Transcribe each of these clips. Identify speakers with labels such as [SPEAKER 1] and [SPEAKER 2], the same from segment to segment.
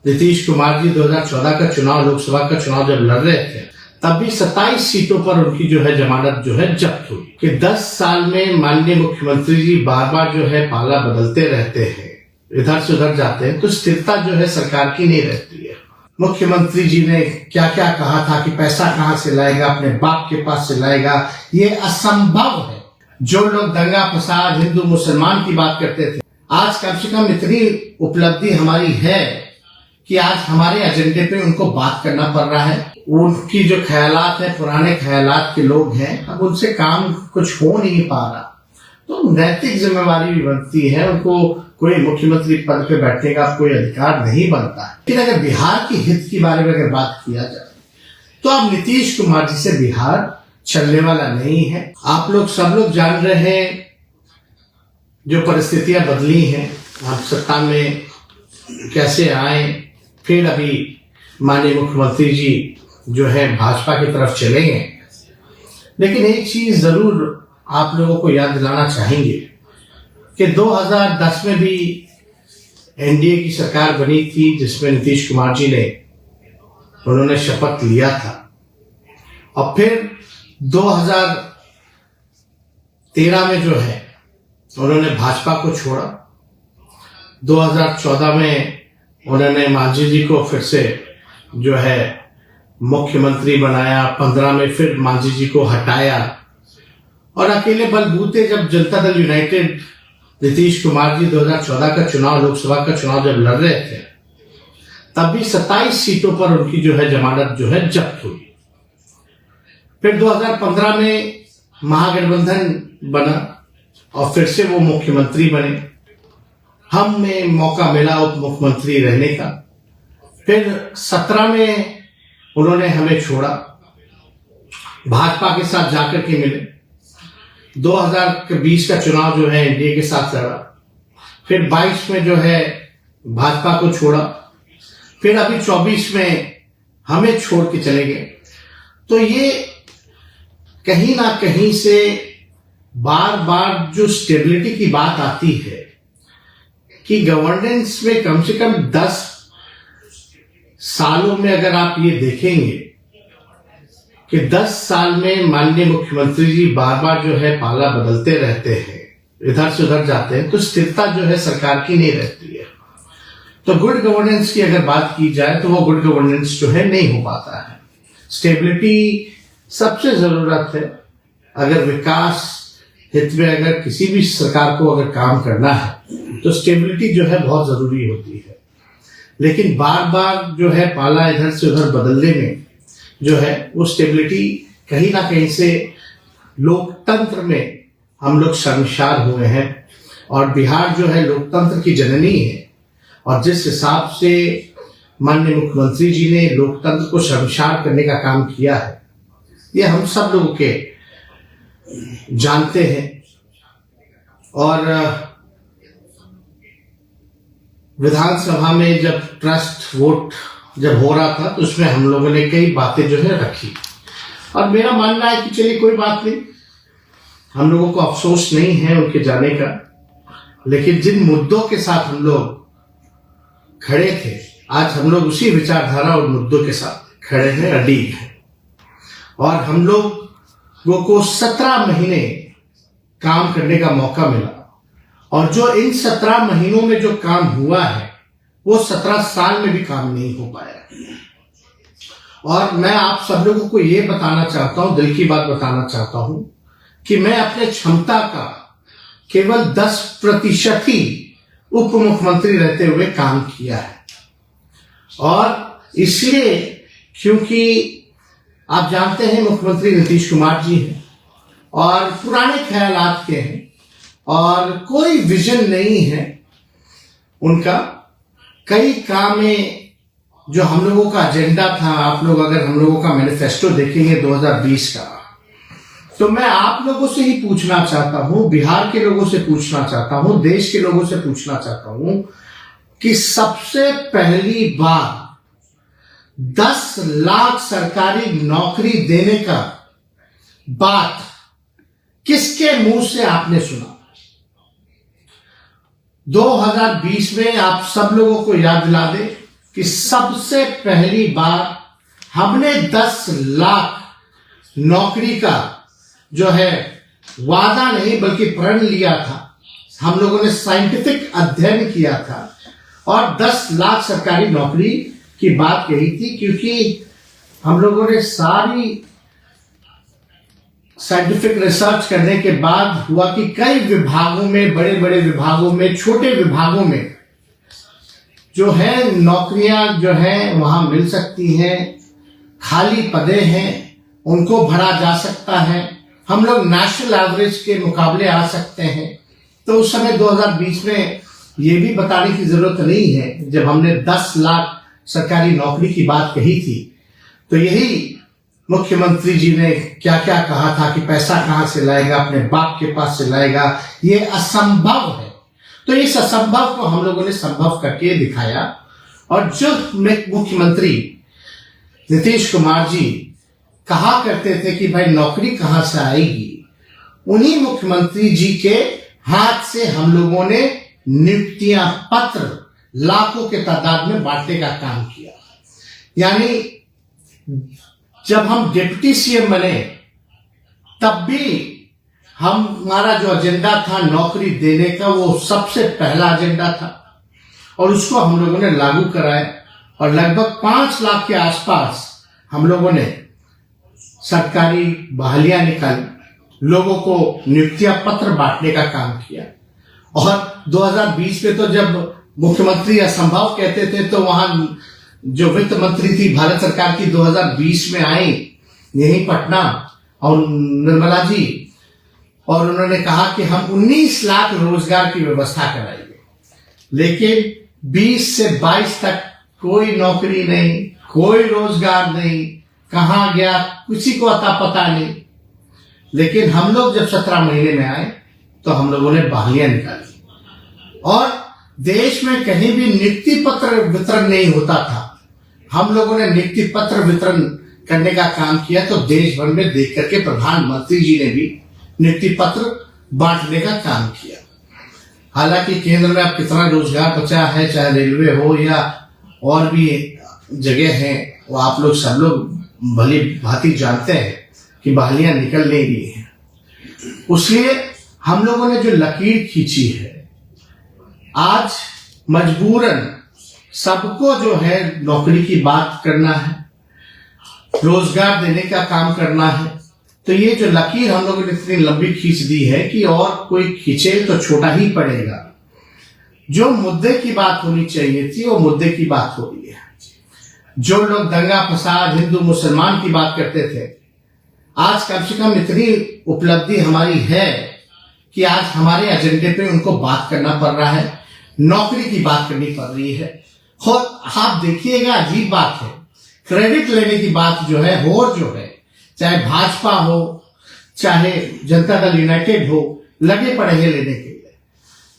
[SPEAKER 1] नीतीश कुमार जी 2014 का चुनाव, लोकसभा का चुनाव जब लड़ रहे थे, तब भी 27 सीटों पर उनकी जो है जमानत जो है जब्त हुई। कि 10 साल में माननीय मुख्यमंत्री जी बार बार जो है पाला बदलते रहते हैं, इधर से उधर जाते हैं, तो स्थिरता जो है सरकार की नहीं रहती है। मुख्यमंत्री जी ने क्या क्या कहा था कि पैसा कहां से लाएगा, अपने बाप के पास से लाएगा, ये असंभव है। जो लोग दंगा फसाद हिंदू मुसलमान की बात करते थे, आज कम से कम इतनी उपलब्धि हमारी है कि आज हमारे एजेंडे पे उनको बात करना पड़ रहा है। उनकी जो ख्यालात है, पुराने ख्यालात के लोग हैं, अब उनसे काम कुछ हो नहीं पा रहा, तो नैतिक जिम्मेवारी भी बनती है। उनको कोई मुख्यमंत्री पद पे बैठने का कोई अधिकार नहीं बनता है। लेकिन अगर बिहार के हित के बारे में अगर बात किया जाए, तो अब नीतीश कुमार जी से बिहार चलने वाला नहीं है। आप लोग सब लोग जान रहे हैं जो परिस्थितियां बदली हैं, आप सत्ता में कैसे आए, फिर अभी माननीय मुख्यमंत्री जी जो है भाजपा की तरफ चले गए। लेकिन एक चीज जरूर आप लोगों को याद दिलाना चाहेंगे कि 2010 में भी एनडीए की सरकार बनी थी, जिसमें नीतीश कुमार जी ने उन्होंने शपथ लिया था, और फिर 2013 में जो है उन्होंने भाजपा को छोड़ा। 2014 में उन्होंने मांझी जी को फिर से जो है मुख्यमंत्री बनाया, 15 में फिर मांझी जी को हटाया, और अकेले बलबूते जब जनता दल यूनाइटेड नीतीश कुमार जी 2014 का चुनाव, लोकसभा का चुनाव जब लड़ रहे थे, तब भी 27 सीटों पर उनकी जो है जमानत जो है जब्त हुई। फिर 2015 में महागठबंधन बना और फिर से वो मुख्यमंत्री बने। हमें मौका मिला उप मुख्यमंत्री रहने का। फिर 17 में उन्होंने हमें छोड़ा, भाजपा के साथ जाकर के मिले। 2020 का चुनाव जो है एनडीए के साथ लड़ा। फिर 22 में जो है भाजपा को छोड़ा। फिर अभी 24 में हमें छोड़ के चले गए। तो ये कहीं ना कहीं से बार बार जो स्टेबिलिटी की बात आती है कि गवर्नेंस में कम से कम 10 सालों में अगर आप ये देखेंगे कि 10 साल में माननीय मुख्यमंत्री जी बार बार जो है पाला बदलते रहते हैं, इधर से उधर जाते हैं, तो स्थिरता जो है सरकार की नहीं रहती है। तो गुड गवर्नेंस की अगर बात की जाए तो वो गुड गवर्नेंस जो है नहीं हो पाता है। स्टेबिलिटी सबसे जरूरत है। अगर विकास हित में अगर किसी भी सरकार को अगर काम करना है तो स्टेबिलिटी जो है बहुत जरूरी होती है। लेकिन बार बार जो है पाला इधर से उधर बदलने में जो है वो स्टेबिलिटी कहीं ना कहीं से लोकतंत्र में हम लोग शर्मसार हुए हैं। और बिहार जो है लोकतंत्र की जननी है, और जिस हिसाब से माननीय मुख्यमंत्री जी ने लोकतंत्र को शर्मसार करने का काम किया है, ये हम सब लोगों के जानते हैं। और विधानसभा में जब ट्रस्ट वोट जब हो रहा था तो उसमें हम लोगों ने कई बातें जो है रखी, और मेरा मानना है कि चलिए कोई बात नहीं, हम लोगों को अफसोस नहीं है उनके जाने का। लेकिन जिन मुद्दों के साथ हम लोग खड़े थे, आज हम लोग उसी विचारधारा और मुद्दों के साथ खड़े हैं, अड़िग हैं। और हम लोगों को 17 महीने काम करने का मौका मिला, और जो इन 17 महीनों में जो काम हुआ है वो 17 साल में भी काम नहीं हो पाया। और मैं आप सब लोगों को ये बताना चाहता हूं, दिल की बात बताना चाहता हूं कि मैं अपने क्षमता का केवल 10% ही उप मुख्यमंत्री रहते हुए काम किया है। और इसलिए क्योंकि आप जानते हैं मुख्यमंत्री नीतीश कुमार जी हैं और पुराने ख्यालात के हैं, और कोई विजन नहीं है उनका। कई काम में जो हम लोगों का एजेंडा था, आप लोग अगर हम लोगों का मैनिफेस्टो देखेंगे 2020 का, तो मैं आप लोगों से ही पूछना चाहता हूं, बिहार के लोगों से पूछना चाहता हूं, देश के लोगों से पूछना चाहता हूं कि सबसे पहली बार 10 लाख सरकारी नौकरी देने का बात किसके मुंह से आपने सुना? 2020 में आप सब लोगों को याद दिला दे कि सबसे पहली बार हमने 10 लाख नौकरी का जो है वादा नहीं बल्कि प्रण लिया था। हम लोगों ने साइंटिफिक अध्ययन किया था और 10 लाख सरकारी नौकरी की बात कही थी, क्योंकि हम लोगों ने सारी साइंटिफिक रिसर्च करने के बाद हुआ कि कई विभागों में, बड़े बड़े विभागों में, छोटे विभागों में जो है नौकरियां जो है वहां मिल सकती हैं, खाली पदे हैं उनको भरा जा सकता है, हम लोग नेशनल एवरेज के मुकाबले आ सकते हैं। तो उस समय 2020 में ये भी बताने की जरूरत नहीं है, जब हमने 10 लाख सरकारी नौकरी की बात कही थी तो यही मुख्यमंत्री जी ने क्या क्या कहा था कि पैसा कहां से लाएगा, अपने बाप के पास से लाएगा, ये असंभव है। तो इस असंभव को हम लोगों ने संभव करके दिखाया। और जो मुख्यमंत्री नीतीश कुमार जी कहा करते थे कि भाई नौकरी कहां से आएगी, उन्हीं मुख्यमंत्री जी के हाथ से हम लोगों ने नियुक्तियां पत्र लाखों के तादाद में बांटने का काम किया। यानी जब हम डिप्टी सीएम बने तब भी हमारा जो एजेंडा था नौकरी देने का, वो सबसे पहला एजेंडा था और उसको हम लोगों ने लागू कराया। और लगभग 5 लाख के आसपास हम लोगों ने सरकारी बहालियां निकाली, लोगों को नियुक्तियां पत्र बांटने का काम किया। और 2020 में तो जब मुख्यमंत्री असंभव कहते थे तो वहां जो वित्त मंत्री थी भारत सरकार की 2020 में आई यही पटना, और निर्मला जी, और उन्होंने कहा कि हम 19 लाख रोजगार की व्यवस्था कराएंगे। लेकिन 20 से 22 तक कोई नौकरी नहीं, कोई रोजगार नहीं, कहां गया किसी को अता पता नहीं। लेकिन हम लोग जब 17 महीने में आए तो हम लोगों ने बहालियां निकाली और देश में कहीं भी नियुक्ति पत्र वितरण नहीं होता था। हम लोगों ने नियुक्ति पत्र वितरण करने का काम किया। तो देश भर में देख करके प्रधानमंत्री जी ने भी नियुक्ति पत्र बांटने का काम किया। हालांकि केंद्र में अब कितना रोजगार बचा है, चाहे रेलवे हो या और भी जगह है, वो आप लोग सब लोग भली भांति जानते हैं कि बहालियां निकल नहीं रही हैं। उसलिए हम लोगों ने जो लकीर खींची है, आज मजबूरन सबको जो है नौकरी की बात करना है, रोजगार देने का काम करना है। तो ये जो लकीर हम लोगों ने इतनी लंबी खींच दी है कि और कोई खींचे तो छोटा ही पड़ेगा। जो मुद्दे की बात होनी चाहिए थी वो मुद्दे की बात हो रही है। जो लोग दंगा फसाद हिंदू मुसलमान की बात करते थे, आज कम से कम इतनी उपलब्धि हमारी है कि आज हमारे एजेंडे पे उनको बात करना पड़ रहा है, नौकरी की बात करनी पड़ रही है। और आप देखिएगा अजीब बात है, क्रेडिट लेने की बात जो है जो है, चाहे भाजपा हो चाहे जनता दल यूनाइटेड हो, लगे पड़े हैं लेने के लिए।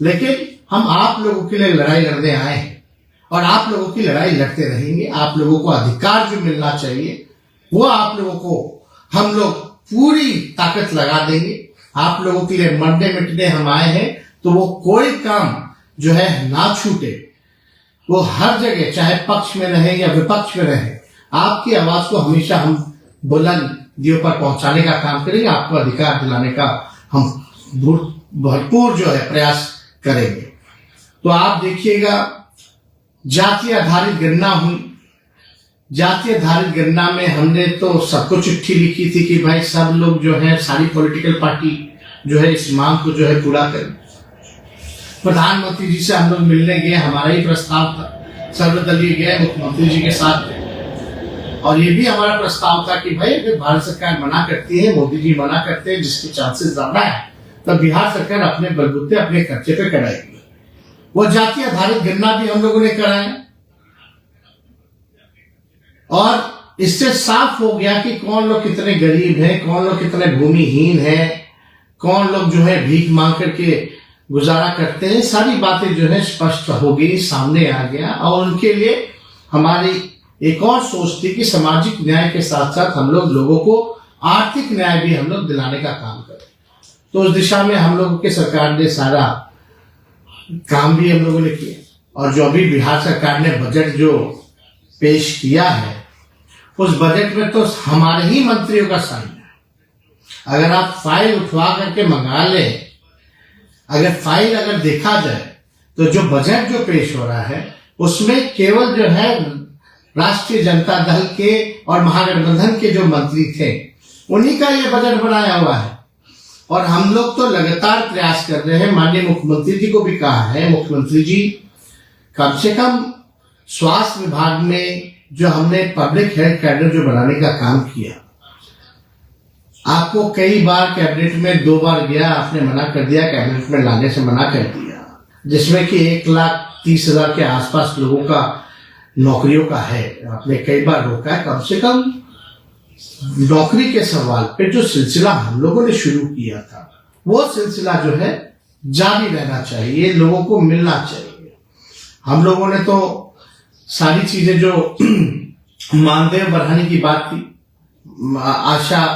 [SPEAKER 1] लेकिन हम आप लोगों के लिए लड़ाई लड़ने आए हैं और आप लोगों की लड़ाई लड़ते रहेंगे। आप लोगों को अधिकार जो मिलना चाहिए वो आप लोगों को हम लोग पूरी ताकत लगा देंगे। आप लोगों के लिए मरने मिटने हम आए हैं, तो वो कोई काम जो है ना छूटे। वो हर जगह चाहे पक्ष में रहे या विपक्ष में रहे, आपकी आवाज को हमेशा हम बुलंदियों पर पहुंचाने का काम करेंगे। आपको अधिकार दिलाने का हम भरपूर जो है प्रयास करेंगे। तो आप देखिएगा, जाति आधारित गणना हुई। जाति आधारित गणना में हमने तो सबको चिट्ठी लिखी थी कि भाई सब लोग जो है, सारी पॉलिटिकल पार्टी जो है इस मांग को जो है पूरा करें। प्रधानमंत्री जी से हम लोग मिलने गए, हमारा ही प्रस्ताव था, सर्वदलीय गए मुख्यमंत्री जी के साथ। और ये भी हमारा प्रस्ताव था कि भाई अगर भारत सरकार मना करती है, मोदी जी मना करते हैं, जिसके चांसेस ज्यादा है, तब बिहार सरकार अपने बलबूते अपने खर्चे पे कराएगी। वो जाति आधारित गणना भी हम लोगों ने कराया और इससे साफ हो गया कि कौन लोग कितने गरीब हैं, कौन लोग कितने भूमिहीन हैं, कौन लोग जो है भीख मांग करके गुजारा करते हैं। सारी बातें जो है स्पष्ट हो गई, सामने आ गया। और उनके लिए हमारी एक और सोच थी कि सामाजिक न्याय के साथ साथ हम लोग लोगों को आर्थिक न्याय भी हम लोग दिलाने का काम करें। तो उस दिशा में हम लोगों के सरकार ने सारा काम भी हम लोगों ने किया। और जो अभी बिहार सरकार ने बजट जो पेश किया है, उस बजट में तो हमारे ही मंत्रियों का साइन है। अगर आप फाइल उठवा करके मंगा लें, अगर फाइल अगर देखा जाए तो जो बजट जो पेश हो रहा है उसमें केवल जो है राष्ट्रीय जनता दल के और महागठबंधन के जो मंत्री थे उन्हीं का ये बजट बनाया हुआ है। और हम लोग तो लगातार प्रयास कर रहे हैं, माननीय मुख्यमंत्री जी को भी कहा है, मुख्यमंत्री जी कम से कम स्वास्थ्य विभाग में जो हमने पब्लिक हेल्थ कैडर जो बनाने का काम किया, आपको कई बार कैबिनेट में 2 बार गया, आपने मना कर दिया, कैबिनेट में लाने से मना कर दिया, जिसमें कि 1,30,000 के आसपास लोगों का नौकरियों का है, आपने कई बार रोका है। कम से कम नौकरी के सवाल पे जो सिलसिला हम लोगों ने शुरू किया था वो सिलसिला जो है जारी रहना चाहिए, लोगों को मिलना चाहिए। हम लोगों ने तो सारी चीजें जो मानदेय बढ़ाने की बात थी, आशा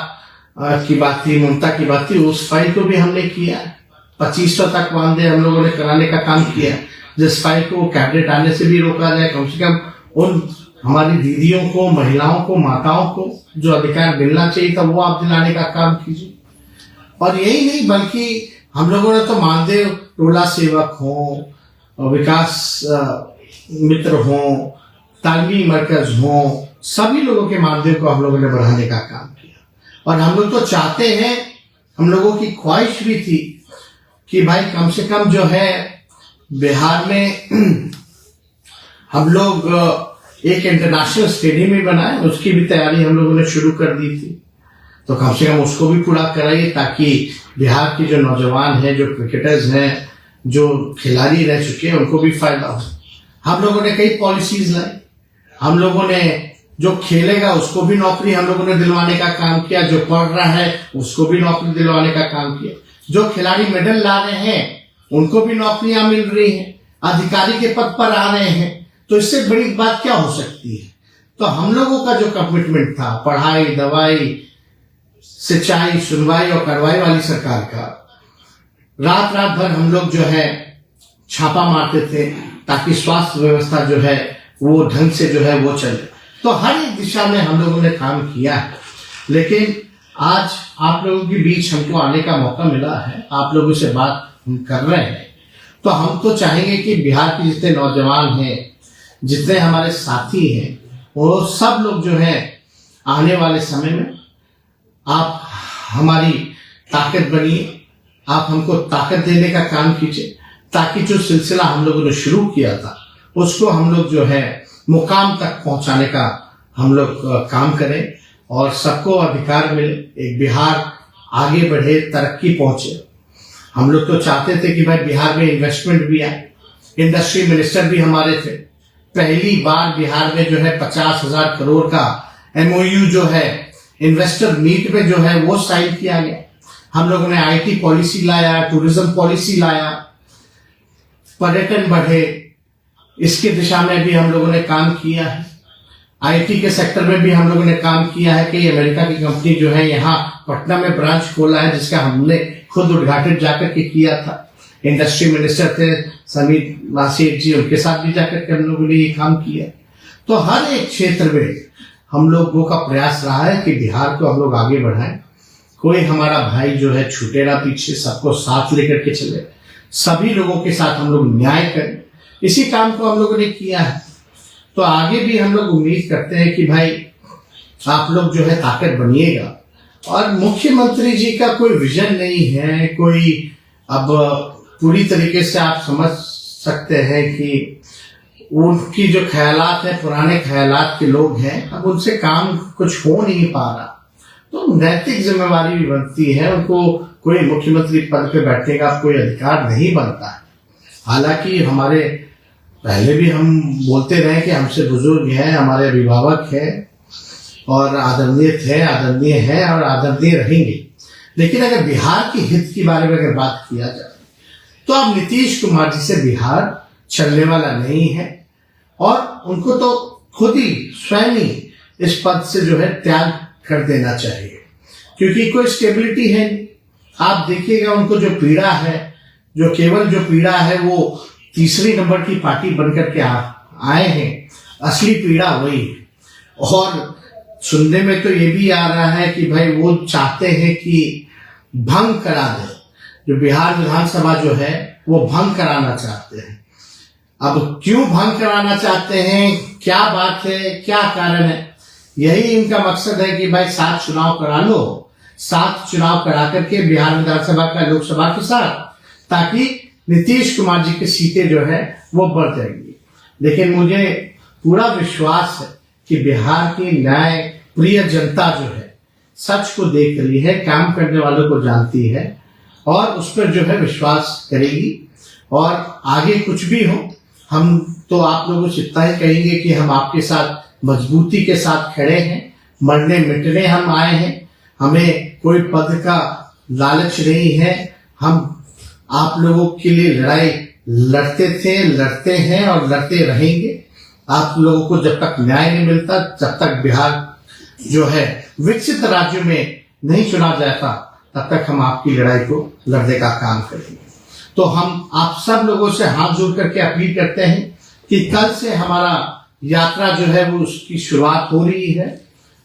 [SPEAKER 1] की बात थी, ममता की बात थी, उस फाइल को भी हमने किया। 2500 तक मानदेय हम लोगों ने कराने का काम किया, जिस फाइल को कैबिनेट आने से भी रोका जाए। कम से कम उन हमारी दीदियों को, महिलाओं को, माताओं को जो अधिकार मिलना चाहिए था वो आप दिलाने का काम कीजिए। और यही नहीं बल्कि हम लोगों ने तो मानदेय टोला सेवक हो, विकास मित्र हो, तालमी मरकज हो, सभी लोगों के मानदेय को हम लोगों ने बढ़ाने का काम किया। और हम लोग तो चाहते हैं, हम लोगों की ख्वाहिश भी थी कि भाई कम से कम जो है बिहार में हम लोग एक इंटरनेशनल स्टेडियम भी बनाए, उसकी भी तैयारी हम लोगों ने शुरू कर दी थी। तो कम से कम उसको भी पूरा कराइए ताकि बिहार की जो नौजवान हैं, जो क्रिकेटर्स हैं, जो खिलाड़ी रह चुके हैं, उनको भी फायदा हो। हम लोगों ने कई पॉलिसीज लाई, हम लोगों ने जो खेलेगा उसको भी नौकरी हम लोगों ने दिलवाने का काम किया, जो पढ़ रहा है उसको भी नौकरी दिलवाने का काम किया, जो खिलाड़ी मेडल ला रहे हैं उनको भी नौकरियां मिल रही हैं, अधिकारी के पद पर आ रहे हैं। तो इससे बड़ी बात क्या हो सकती है। तो हम लोगों का जो कमिटमेंट था, पढ़ाई, दवाई, सिंचाई, सुनवाई और कार्रवाई वाली सरकार का, रात रात भर हम लोग जो है छापा मारते थे ताकि स्वास्थ्य व्यवस्था जो है वो ढंग से जो है वो चले। तो हर एक दिशा में हम लोगों ने काम किया है। लेकिन आज आप लोगों के बीच हमको आने का मौका मिला है, आप लोगों से बात हम कर रहे हैं, तो हम तो चाहेंगे कि बिहार के जितने नौजवान हैं, जितने हमारे साथी हैं, वो सब लोग जो है आने वाले समय में आप हमारी ताकत बनिए, आप हमको ताकत देने का काम कीजिए ताकि जो सिलसिला हम लोगों ने शुरू किया था उसको हम लोग जो है मुकाम तक पहुंचाने का हम लोग काम करें और सबको अधिकार मिले, एक बिहार आगे बढ़े, तरक्की पहुंचे। हम लोग तो चाहते थे कि भाई बिहार में इन्वेस्टमेंट भी आए, इंडस्ट्री मिनिस्टर भी हमारे थे। पहली बार बिहार में जो है 50,000 करोड़ का MOU जो है इन्वेस्टर मीट में जो है वो साइन किया गया। हम लोगों ने IT पॉलिसी लाया, टूरिज्म पॉलिसी लाया, पर्यटन बढ़े, इसके दिशा में भी हम लोगों ने काम किया है। IT के सेक्टर में भी हम लोगों ने काम किया है कि अमेरिका की कंपनी जो है यहाँ पटना में ब्रांच खोला है, जिसका हमने खुद उद्घाटन जाकर के किया था। इंडस्ट्री मिनिस्टर थे समीर नासिर जी, उनके साथ भी जाकर के हम लोगों ने ये काम किया। तो हर एक क्षेत्र में हम लोगों का प्रयास रहा है कि बिहार को हम लोग आगे बढ़ाएं। कोई हमारा भाई जो है छूटे ना पीछे, सबको साथ लेकर के चले, सभी लोगों के साथ हम लोग न्याय करें। इसी काम को हम लोगों ने किया है। तो आगे भी हम लोग उम्मीद करते हैं कि भाई आप लोग जो है ताकत बनिएगा। और मुख्यमंत्री जी का कोई विजन नहीं है, कोई अब पूरी तरीके से आप समझ सकते हैं कि उनकी जो ख्यालात है पुराने ख्यालात के लोग हैं, अब उनसे काम कुछ हो नहीं पा रहा। तो नैतिक जिम्मेवारी भी बनती है, उनको कोई मुख्यमंत्री पद पे बैठने का कोई अधिकार नहीं बनता है। हालांकि हमारे पहले भी हम बोलते रहे कि हमसे बुजुर्ग हैं, हमारे अभिभावक हैं और आदरणीय थे, आदरणीय हैं और आदरणीय रहेंगे। लेकिन अगर बिहार के हित के बारे में अगर बात किया जाए तो अब नीतीश कुमार जी से बिहार चलने वाला नहीं है और उनको तो खुद ही स्वयं ही इस पद से जो है त्याग कर देना चाहिए, क्योंकि कोई स्टेबिलिटी है नहीं। आप देखिएगा उनको जो पीड़ा है, जो केवल जो पीड़ा है वो तीसरी नंबर की पार्टी बनकर के आए हैं। असली पीड़ा वही है। और सुनने में तो ये भी आ रहा है कि भाई वो चाहते हैं कि भंग करा दे, जो बिहार विधानसभा जो है वो भंग कराना चाहते हैं। अब क्यों भंग कराना चाहते हैं, क्या बात है, क्या कारण है? यही इनका मकसद है कि भाई 7 चुनाव करा लो, 7 चुनाव करा करके बिहार विधानसभा का लोकसभा के साथ, ताकि नीतीश कुमार जी की सीटें जो है वो बढ़ जाएंगी। लेकिन मुझे पूरा विश्वास है कि बिहार की न्याय प्रिय जनता जो है सच को देख रही है, काम करने वालों को जानती है और उस पर जो है विश्वास करेगी। और आगे कुछ भी हो, हम तो आप लोगों से इतना ही कहेंगे कि हम आपके साथ मजबूती के साथ खड़े हैं, मरने मिटने हम आए हैं, हमें कोई पद का लालच नहीं है। हम आप लोगों के लिए लड़ाई लड़ते थे, लड़ते हैं और लड़ते रहेंगे। आप लोगों को जब तक न्याय नहीं मिलता, जब तक बिहार जो है विकसित राज्य में नहीं चुना जाता, तब तक हम आपकी लड़ाई को लड़ने का काम करेंगे। तो हम आप सब लोगों से हाथ जोड़ करके अपील करते हैं कि कल से हमारा यात्रा जो है वो उसकी शुरुआत हो रही है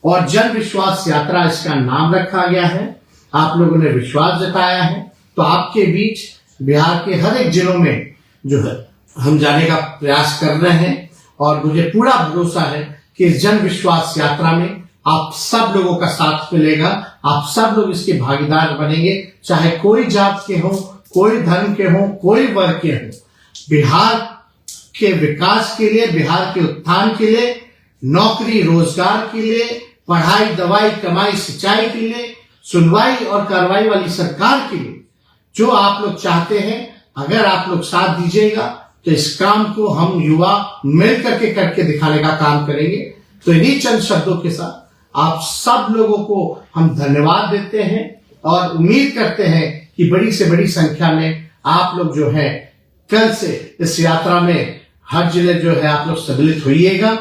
[SPEAKER 1] और जन विश्वास यात्रा इसका नाम रखा गया है। आप लोगों ने विश्वास जताया है, तो आपके बीच बिहार के हर एक जिलों में जो है हम जाने का प्रयास कर रहे हैं। और मुझे पूरा भरोसा है कि इस जन विश्वास यात्रा में आप सब लोगों का साथ मिलेगा, आप सब लोग इसके भागीदार बनेंगे, चाहे कोई जात के हो, कोई धर्म के हो, कोई वर्ग के हो। बिहार के विकास के लिए, बिहार के उत्थान के लिए, नौकरी रोजगार के लिए, पढ़ाई दवाई कमाई सिंचाई के लिए, सुनवाई और कार्रवाई वाली सरकार के लिए जो आप लोग चाहते हैं, अगर आप लोग साथ दीजिएगा तो इस काम को हम युवा मिल करके दिखाने का काम करेंगे। तो इन्हीं चंद शब्दों के साथ आप सब लोगों को हम धन्यवाद देते हैं और उम्मीद करते हैं कि बड़ी से बड़ी संख्या में आप लोग जो है कल से इस यात्रा में हर जिले जो है आप लोग सम्मिलित होइएगा।